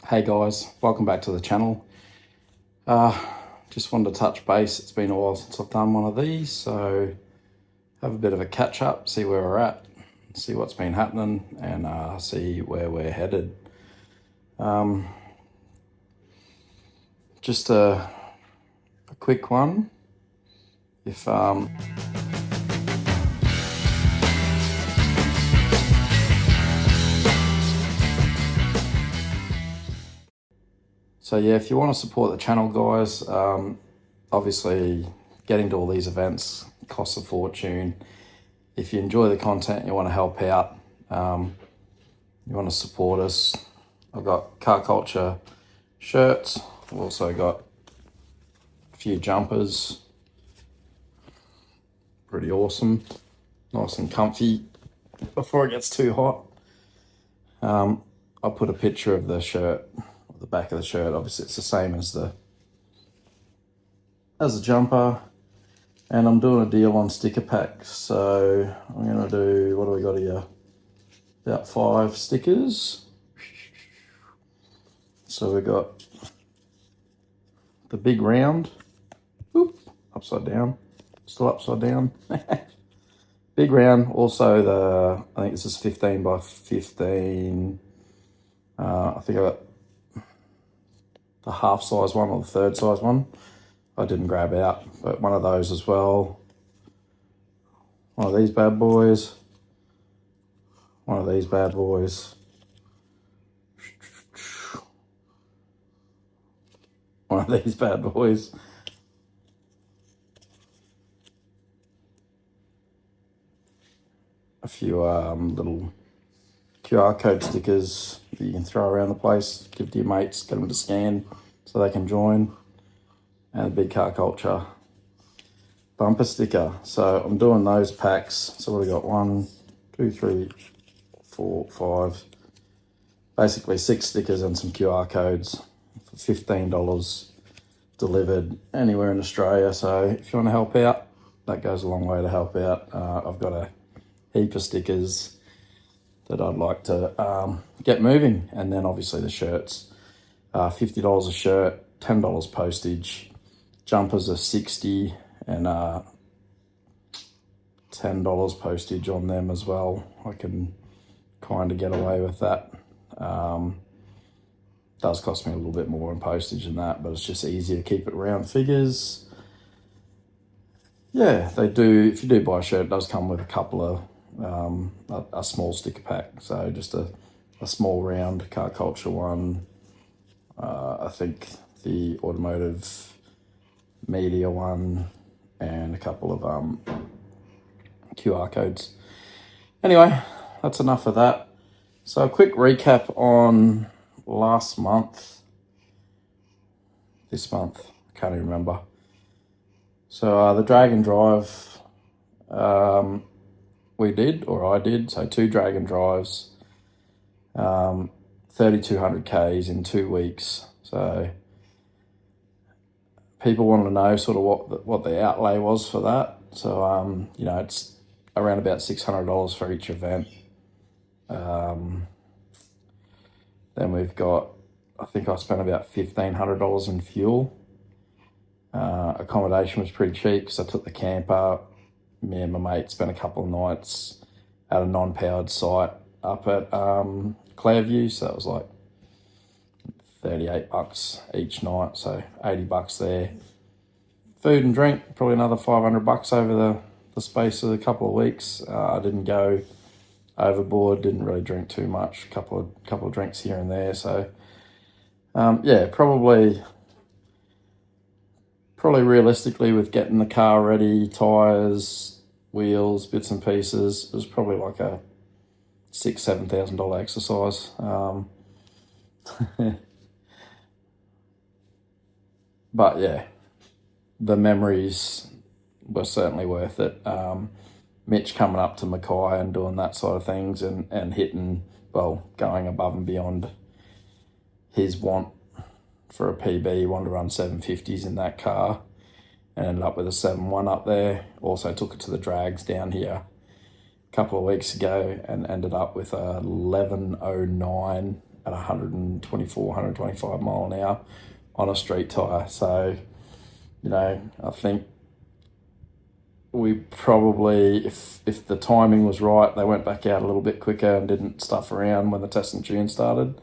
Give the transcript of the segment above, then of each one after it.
Hey guys, welcome back to the channel. Just wanted to touch base. It's been a while since I've done one of these, so have a bit of a catch up, see where we're at, see what's been happening, and see where we're headed. Just a quick one. If So yeah, if you want to support the channel, guys, obviously getting to all these events costs a fortune. If you enjoy the content, you want to help out, you want to support us, I've got Car Culture shirts. I've also got a few jumpers, pretty awesome, nice and comfy before it gets too hot. I'll put a picture of the shirt, the back of the shirt. Obviously it's the same as the jumper, and I'm doing a deal on sticker packs. So I'm gonna do, what do we got here? About 5 stickers. So we got the big round, upside down, still upside down. Big round, also I think this is 15 by 15. I think I got the half size one or the third size one. I didn't grab out, but one of those as well. One of these bad boys. One of these bad boys. One of these bad boys. A few little QR code stickers that you can throw around the place, give to your mates, get them to scan so they can join. And a big Car Culture bumper sticker. So I'm doing those packs. So what have we got? 1, 2, 3, 4, 5. Basically 6 stickers and some QR codes for $15 delivered anywhere in Australia. So if you want to help out, that goes a long way to help out. I've got a heap of stickers that I'd like to get moving. And then obviously the shirts, $50 a shirt, $10 postage. Jumpers are $60 and $10 postage on them as well. I can kind of get away with that. Does cost me a little bit more in postage than that, but it's just easier to keep it round figures. Yeah, they do. If you do buy a shirt, it does come with a couple of a small sticker pack. So just a small round Car Culture one. I think the automotive media one, and a couple of QR codes. Anyway, that's enough of that. So a quick recap on last month, this month, I can't even remember. So the drag and drive, we did, or I did, so 2 drag and drives, 3,200 Ks in 2 weeks. So people wanted to know sort of what the outlay was for that. So, you know, it's around about $600 for each event. Then we've got, I think I spent about $1,500 in fuel. Accommodation was pretty cheap because I took the camper. Me and my mate spent a couple of nights at a non-powered site up at Clairview. So that was like $38 each night, so $80 there. Food and drink, probably another $500 over the space of a couple of weeks. I didn't go overboard, didn't really drink too much, couple of drinks here and there. So yeah, probably realistically, with getting the car ready, tires, wheels, bits and pieces, it was probably like a $6,000-7,000 exercise. But yeah, the memories were certainly worth it. Mitch coming up to Mackay and doing that sort of things, and hitting, well, going above and beyond his want for a PB. He wanted to run 750s in that car and ended up with a 7.1 up there. Also took it to the drags down here a couple of weeks ago and ended up with a 11.09 at 124, 125 mile an hour on a street tyre. So, I think we probably, if the timing was right, they went back out a little bit quicker and didn't stuff around when the test in June started,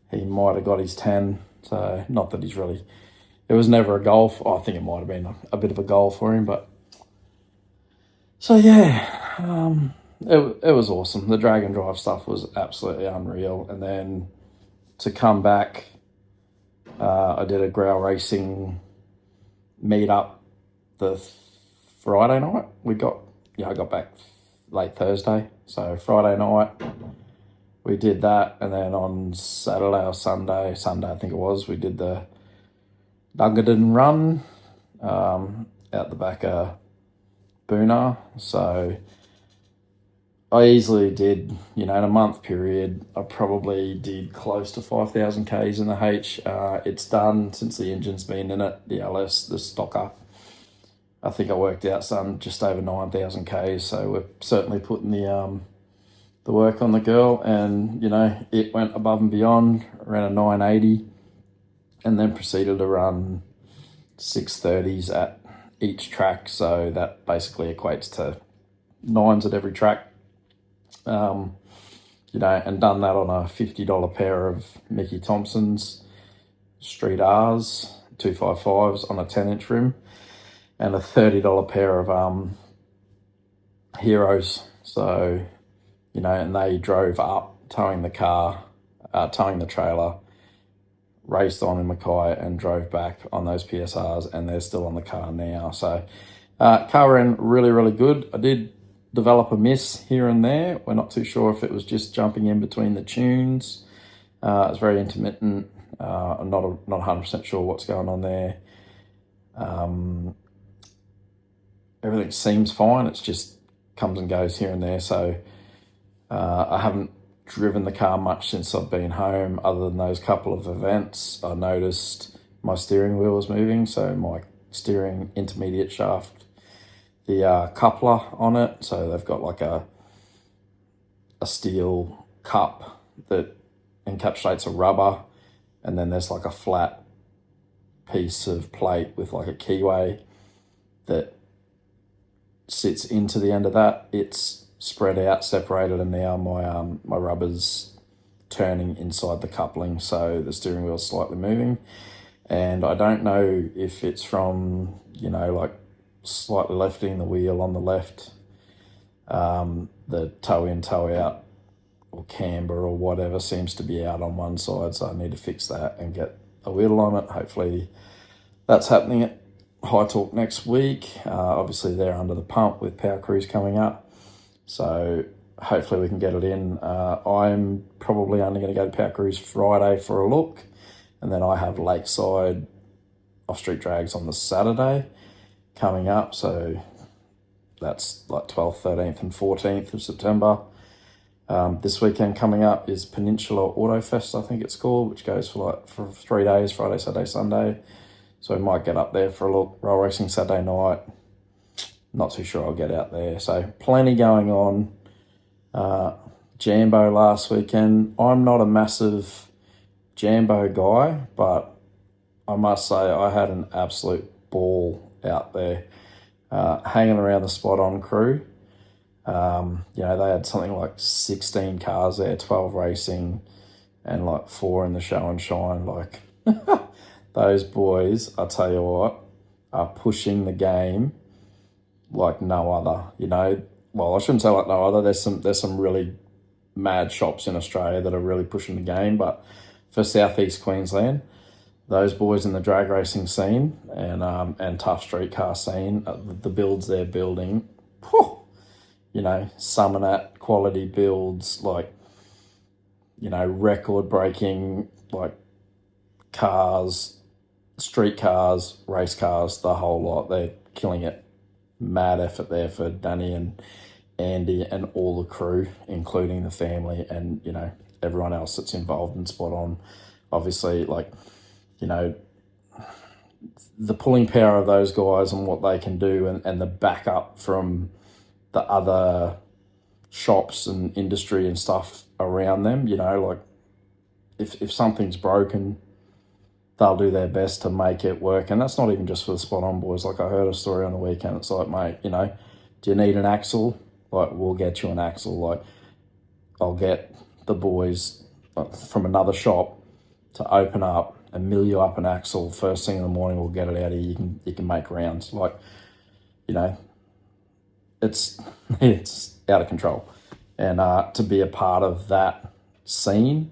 he might have got his 10. So, not that he's really, it was never a goal. I think it might have been a bit of a goal for him, but so yeah, it was awesome. The drag and drive stuff was absolutely unreal. And then to come back, I did a growl racing meetup the Friday night. I got back late Thursday. So Friday night, we did that. And then on Saturday or Sunday I think it was, we did the Dungadin run out the back of Boonah. So I easily did, in a month period, I probably did close to 5,000 Ks in the H. It's done since the engine's been in it, the LS, the stocker. I think I worked out some just over 9,000 Ks. So we're certainly putting the work on the girl, and it went above and beyond, around a 980, and then proceeded to run 630s at each track. So that basically equates to 9s at every track. And done that on a $50 pair of Mickey Thompson's Street R's 255s on a 10-inch rim, and a $30 pair of Heroes. So, and they drove up, towing the trailer, raced on in Mackay and drove back on those PSRs, and they're still on the car now. So car ran really, really good. I did develop a miss here and there. We're not too sure if it was just jumping in between the tunes. It's very intermittent. I'm not 100% sure what's going on there. Everything seems fine. It's just comes and goes here and there. So I haven't driven the car much since I've been home, other than those couple of events. I noticed my steering wheel was moving, so my steering intermediate shaft, the coupler on it. So they've got like a steel cup that encapsulates a rubber, and then there's like a flat piece of plate with like a keyway that sits into the end of that. It's spread out, separated, and now my rubber's turning inside the coupling, so the steering wheel's slightly moving. And I don't know if it's from, like slightly lifting the wheel on the left, the toe in, toe out, or camber or whatever seems to be out on one side, so I need to fix that and get a wheel on it. Hopefully that's happening at High Talk next week. Obviously they're under the pump with Power Cruise coming up, so hopefully we can get it in. I'm probably only going to go to Power Cruise Friday for a look, and then I have Lakeside off-street drags on the Saturday coming up, so that's like 12th, 13th and 14th of September. This weekend coming up is Peninsula Auto Fest, I think it's called, which goes for 3 days, Friday, Saturday, Sunday. So we might get up there for a look. Roll racing Saturday night. Not too sure I'll get out there. So plenty going on. Jambo last weekend. I'm not a massive Jambo guy, but I must say I had an absolute ball out there, hanging around the Spot On crew. They had something like 16 cars there, 12 racing, and like 4 in the show and shine. Like those boys, I tell you what, are pushing the game like no other. Well, I shouldn't say like no other. There's some really mad shops in Australia that are really pushing the game, but for Southeast Queensland, those boys in the drag racing scene and tough street car scene, the builds they're building, Summonat quality builds, like, record breaking, like cars, street cars, race cars, the whole lot. They're killing it. Mad effort there for Danny and Andy and all the crew, including the family and, everyone else that's involved in Spot On. Obviously, the pulling power of those guys and what they can do, and the backup from the other shops and industry and stuff around them, if something's broken, they'll do their best to make it work. And that's not even just for the Spot On boys. Like, I heard a story on the weekend. It's like, mate, you know, do you need an axle? Like, we'll get you an axle. Like, I'll get the boys from another shop to open up and mill you up an axle first thing in the morning. We'll get it out of you. You can make rounds. Like, you know, it's out of control. And to be a part of that scene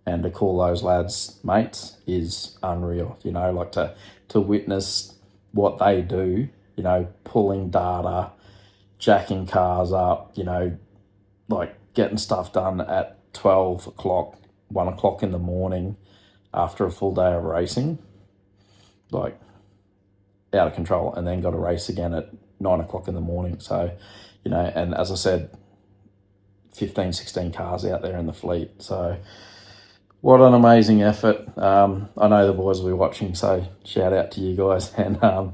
and to call those lads mates is unreal. You know, like to witness what they do, you know, pulling data, jacking cars up, you know, like getting stuff done at 12 o'clock, 1 o'clock in the morning after a full day of racing, like out of control, and then got to race again at 9 o'clock in the morning. So, you know, and as I said, 15, 16 cars out there in the fleet. So what an amazing effort. I know the boys will be watching, so shout out to you guys, and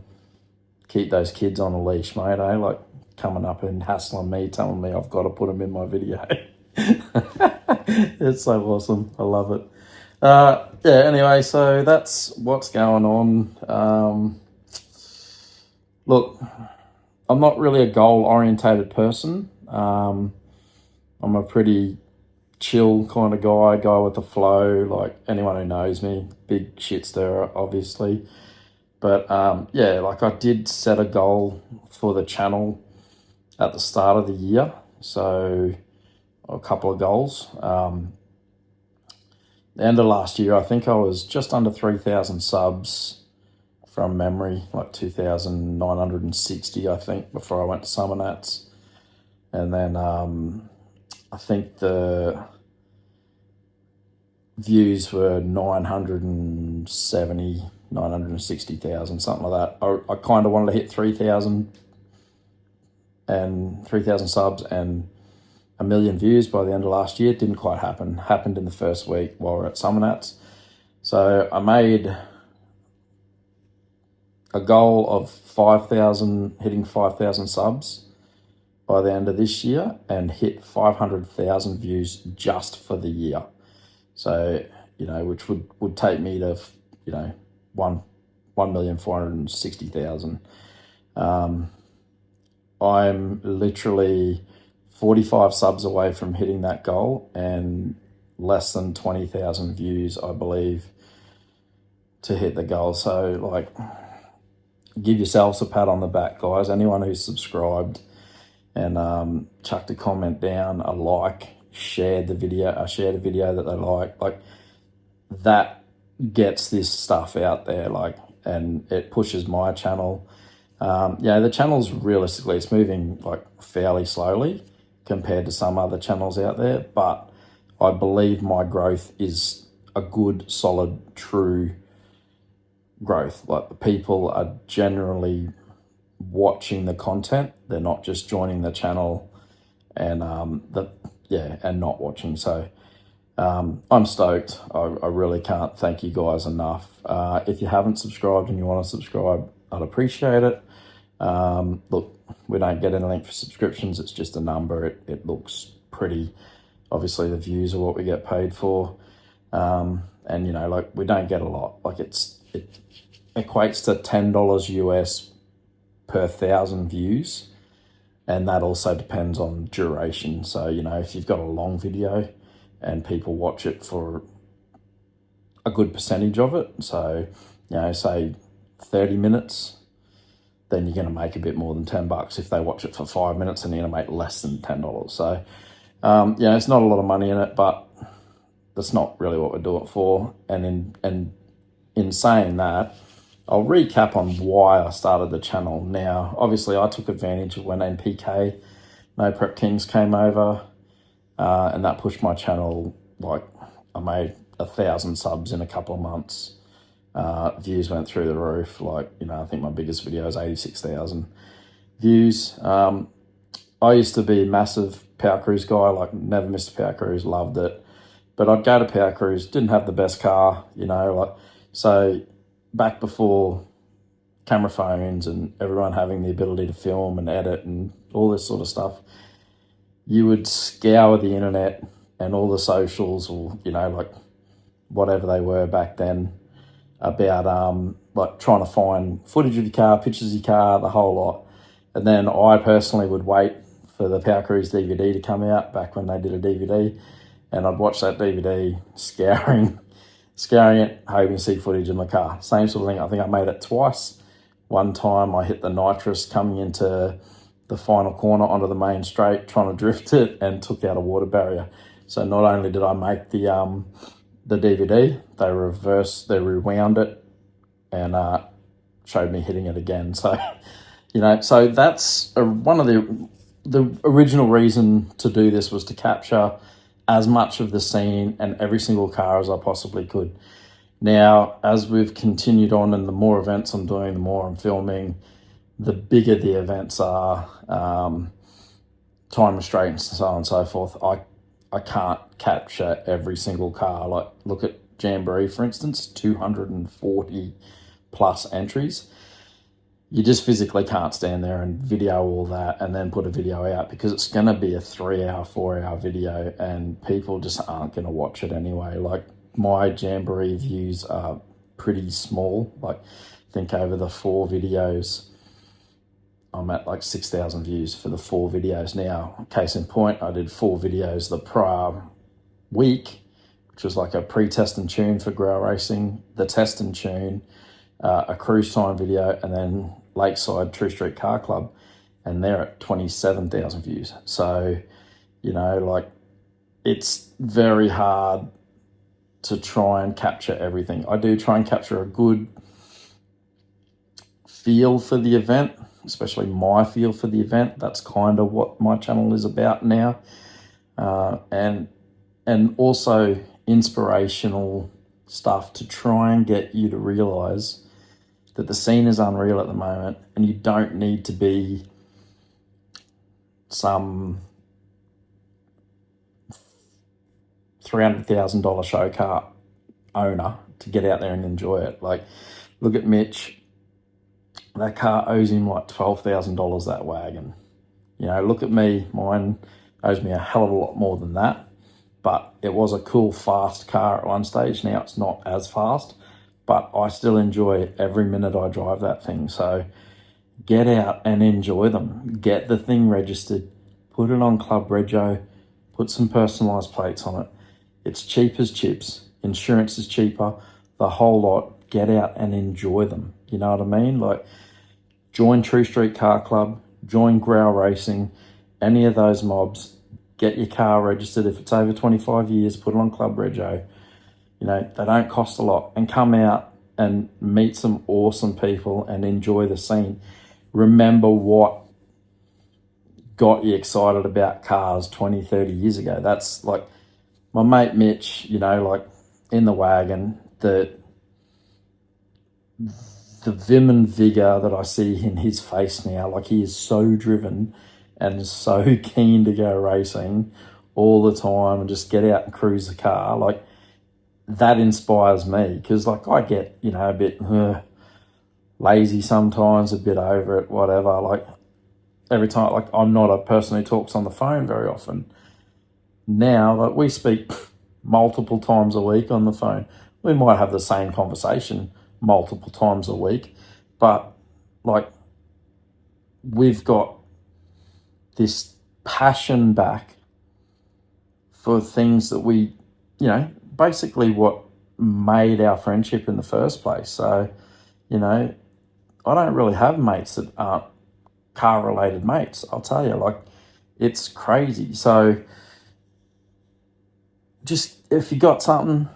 keep those kids on a leash, mate, eh? Like coming up and hassling me, telling me I've got to put them in my video. It's so awesome. I love it. Yeah, anyway, so that's what's going on. Look, I'm not really a goal-orientated person. I'm a pretty chill kind of guy with the flow. Like, anyone who knows me, big shit stirrer, obviously. But yeah, like I did set a goal for the channel at the start of the year. So a couple of goals. The end of last year, I think I was just under 3,000 subs from memory, like 2,960, I think, before I went to Summer Nats. And then I think the views were 970, 960,000, something like that. I kind of wanted to hit 3,000 subs and 1 million views by the end of last year. It didn't quite happen. Happened in the first week while we're at Summer Nats. So I made a goal of 5,000, hitting 5,000 subs by the end of this year, and hit 500,000 views just for the year. So, you know, which would take me to, you know, 1,460,000. I'm literally 45 subs away from hitting that goal, and less than 20,000 views, I believe, to hit the goal. So, like, give yourselves a pat on the back, guys. Anyone who's subscribed and chucked a comment down, a like, shared a video that they like that gets this stuff out there, like, and it pushes my channel. Yeah, the channel's realistically, it's moving like fairly slowly compared to some other channels out there, but I believe my growth is a good, solid, true growth. Like, the people are generally watching the content. They're not just joining the channel and and not watching. So I'm stoked. I really can't thank you guys enough. If you haven't subscribed and you want to subscribe, I'd appreciate it. Look, we don't get anything for subscriptions. It's just a number. It looks pretty. Obviously, the views are what we get paid for. And, you know, like, we don't get a lot. Like, it equates to $10 US per 1,000 views. And that also depends on duration. So, you know, if you've got a long video and people watch it for a good percentage of it, so, you know, say 30 minutes, then you're going to make a bit more than $10. If they watch it for 5 minutes, then you're going to make less than $10. So, yeah, it's not a lot of money in it, but that's not really what we do it for. And in saying that, I'll recap on why I started the channel. Now, obviously, I took advantage of when NPK, No Prep Kings, came over, and that pushed my channel. Like, I made 1,000 subs in a couple of months. Views went through the roof. Like, you know, I think my biggest video is 86,000 views. I used to be a massive Power Cruise guy, like, never missed a Power Cruise, loved it. But I'd go to Power Cruise, didn't have the best car, you know, like, so back before camera phones and everyone having the ability to film and edit and all this sort of stuff, you would scour the internet and all the socials, or, you know, like, whatever they were back then, about like trying to find footage of your car, pictures of your car, the whole lot. And then I personally would wait for the Power Cruise DVD to come out back when they did a DVD, and I'd watch that DVD, scouring it, hoping to see footage of my car. Same sort of thing. I think I made it twice. One time I hit the nitrous coming into the final corner onto the main straight, trying to drift it, and took out a water barrier. So not only did I make the DVD, they rewound it and showed me hitting it again. So, so that's one of the original reason to do this, was to capture as much of the scene and every single car as I possibly could. Now, as we've continued on, and the more events I'm doing, the more I'm filming, the bigger the events are, time restraints and so on and so forth. I can't capture every single car. Like, look at Jamboree, for instance, 240 plus entries. You just physically can't stand there and video all that and then put a video out, because it's going to be a 3-hour, 4-hour video and people just aren't going to watch it anyway. Like, my Jamboree views are pretty small. Like, I think over the 4 videos, I'm at like 6,000 views for the 4 videos now. Case in point, I did 4 videos the prior week, which was like a pre-test and tune for Grail Racing, the test and tune, a cruise time video, and then Lakeside True Street Car Club, and they're at 27,000 views. So, like, it's very hard to try and capture everything. I do try and capture a good feel for the event, especially my feel for the event. That's kind of what my channel is about now. And also inspirational stuff to try and get you to realize that the scene is unreal at the moment, and you don't need to be some $300,000 show car owner to get out there and enjoy it. Like, look at Mitch. That car owes him like $12,000, that wagon. Look at me. Mine owes me a hell of a lot more than that. But it was a cool, fast car at one stage. Now it's not as fast, but I still enjoy every minute I drive that thing. So get out and enjoy them. Get the thing registered. Put it on Club Rego. Put some personalised plates on it. It's cheap as chips. Insurance is cheaper. The whole lot. Get out and enjoy them. You know what I mean? Like, join True Street Car Club. Join Grail Racing. Any of those mobs. Get your car registered. If it's over 25 years, put it on Club Rego. They don't cost a lot. And come out and meet some awesome people and enjoy the scene. Remember what got you excited about cars 20, 30 years ago. That's like my mate Mitch, like in the wagon, the vim and vigor that I see in his face now. Like, he is so driven and so keen to go racing all the time and just get out and cruise the car. Like, that inspires me, because like I get, a bit lazy sometimes, a bit over it, whatever. Like, every time, like, I'm not a person who talks on the phone very often. Now, like, we speak multiple times a week on the phone. We might have the same conversation multiple times a week, but like, we've got this passion back for things that we, basically what made our friendship in the first place. So, I don't really have mates that aren't car-related mates, I'll tell you. Like, it's crazy. So, just, if you got something,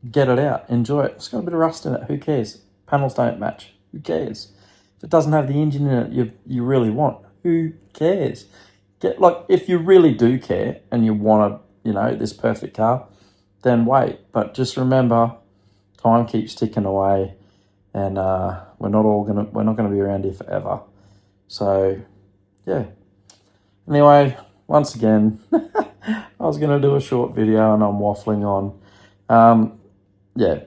get it out, enjoy it. It's got a bit of rust in it, who cares? Panels don't match, who cares? If it doesn't have the engine in it you really want, who cares? If you really do care and you want this perfect car, then wait. But just remember, time keeps ticking away, and we're not gonna be around here forever. So, yeah. Anyway, once again, I was gonna do a short video and I'm waffling on. Yeah,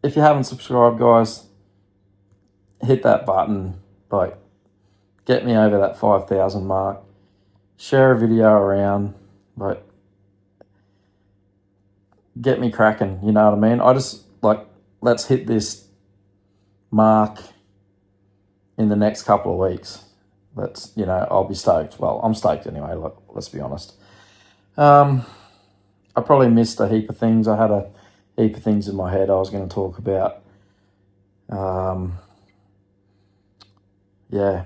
if you haven't subscribed, guys, hit that button. Like, get me over that 5,000 mark. Share a video around. Like, get me cracking, you know what I mean? I just, like, let's hit this mark in the next couple of weeks. Let's, you know, I'll be stoked. Well, I'm stoked anyway, like, let's be honest. I probably missed a heap of things. I had a heap of things in my head I was going to talk about. Yeah.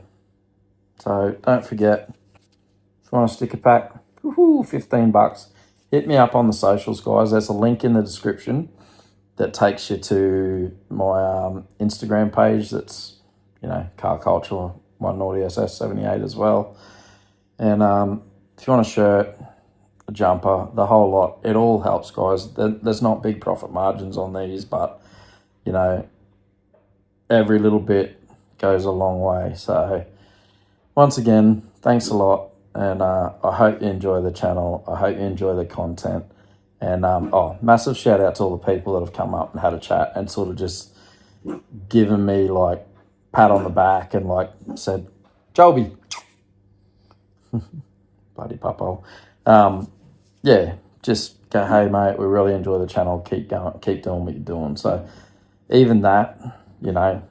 So don't forget, if you want a sticker pack, woohoo, $15. Hit me up on the socials, guys. There's a link in the description that takes you to my Instagram page. That's, you know, Car Culture, One Naughty SS78 as well. And if you want a shirt, a jumper, the whole lot, it all helps, guys. There's not big profit margins on these, but, you know, every little bit goes a long way. So once again, thanks a lot. And I hope you enjoy the channel. I hope you enjoy the content. And massive shout out to all the people that have come up and had a chat and sort of just given me like pat on the back and like said, Joby, bloody puppo. Yeah, just go, hey mate, we really enjoy the channel. Keep going, keep doing what you're doing. So even that, you know,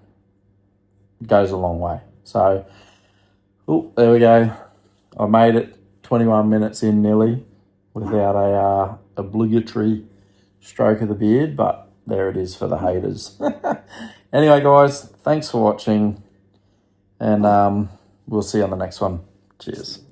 goes a long way. So, there we go. I made it 21 minutes in nearly without a obligatory stroke of the beard, but there it is for the haters. Anyway, guys, thanks for watching, and we'll see you on the next one. Cheers.